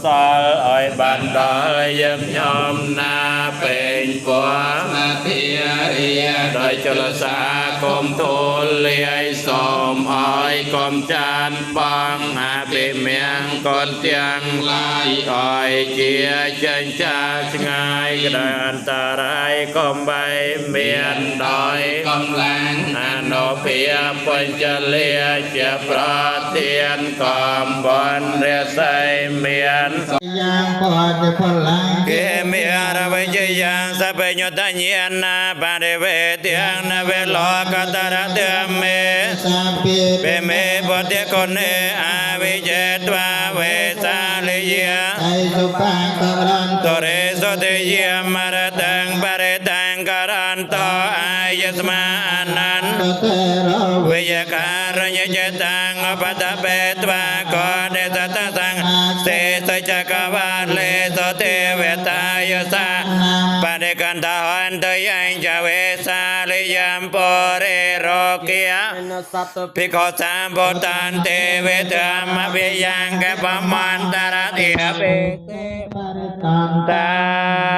สาลอยบันดาลยังยอมนาเป็นปัวมาเพียริยโดยจุลสาคมทูลเลียสมอ้อยกมจานปังอาบิเมียงก่อนเตียงลายอ้อยเจียเจนจากง่ายกระดานตารายกมใบเมียนดอยกำลังอโนเพียปัญจเลียจะปราเทียนกอมบอนเรียใสเมียนยังพอจะพลังเกมีอาระเวจยังสัพยตัญญานาปาริเวทยังนาเวโลกตระเตเมสัพเพเปเมปฏิโกเนอาวิเจตวาเวสาลิยาไอสุปังกรันตเรสติยามารตังปริตังกรันโตอายสมานันตเตโรวิยการญเจตังอปัตตเปตวาโกเดสตสังเสสจักวาเลสเตเวตายสาปฏิกันตาหันตยังจะเวสาลิยามปเรโรกิยภิกขุสามโพตันเตเวธรรมวิยังกปมันตระติอเปเตปริตังตา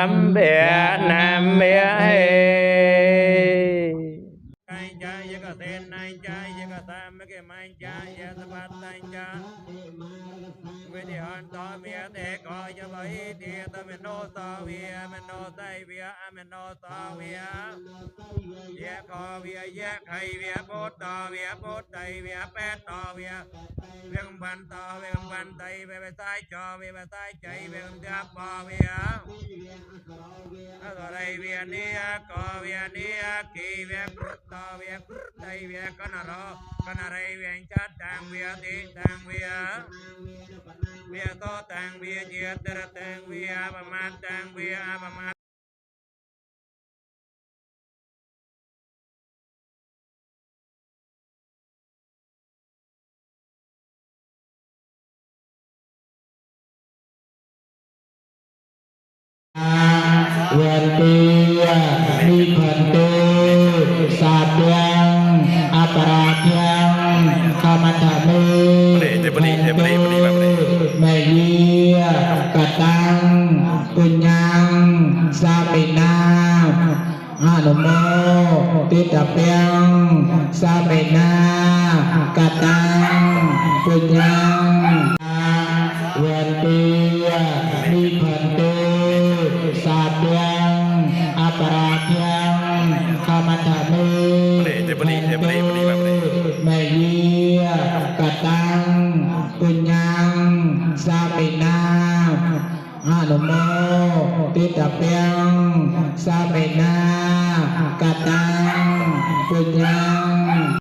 มเบียนัมเบียเฮไกจายกเตนนายจายกตามเกมันจายสปัตตัญจาวิธีอันตเมียเตกอยบหิเตียตเมโนสาวิยเมโนไตวิยอเมโนสาวิยแยกคอวิยแยกไข่วิยโพตอวิยโพตไตวิยแปดต่อวิยเวียงบันต่อเวียงบันไตเวียสายจอเวียสายใจเวียงจับปอวิยอะไรเวียนี้กอเวียนี้กีเวียกรุตต่อเวียกรุตไตเวียกันนรกันอะไรเวียงจัดตังเวียติตังเวียเวียโตตังเวียเจียตระตังเวียประมาณตังเวียประมาณเวนตีมีพันตุสาบยังอัปรายังขมันธามีแม่เยียกตังปุญญังสามินาอานุโมติตเปียงสามินากตังปุญญังเวนตีมีพันตุสาบยังอัปรายังขมันธามีแม่เยียกตังปุญญังสามินาอานุโมติตเปียงสามินากตังปุญญัง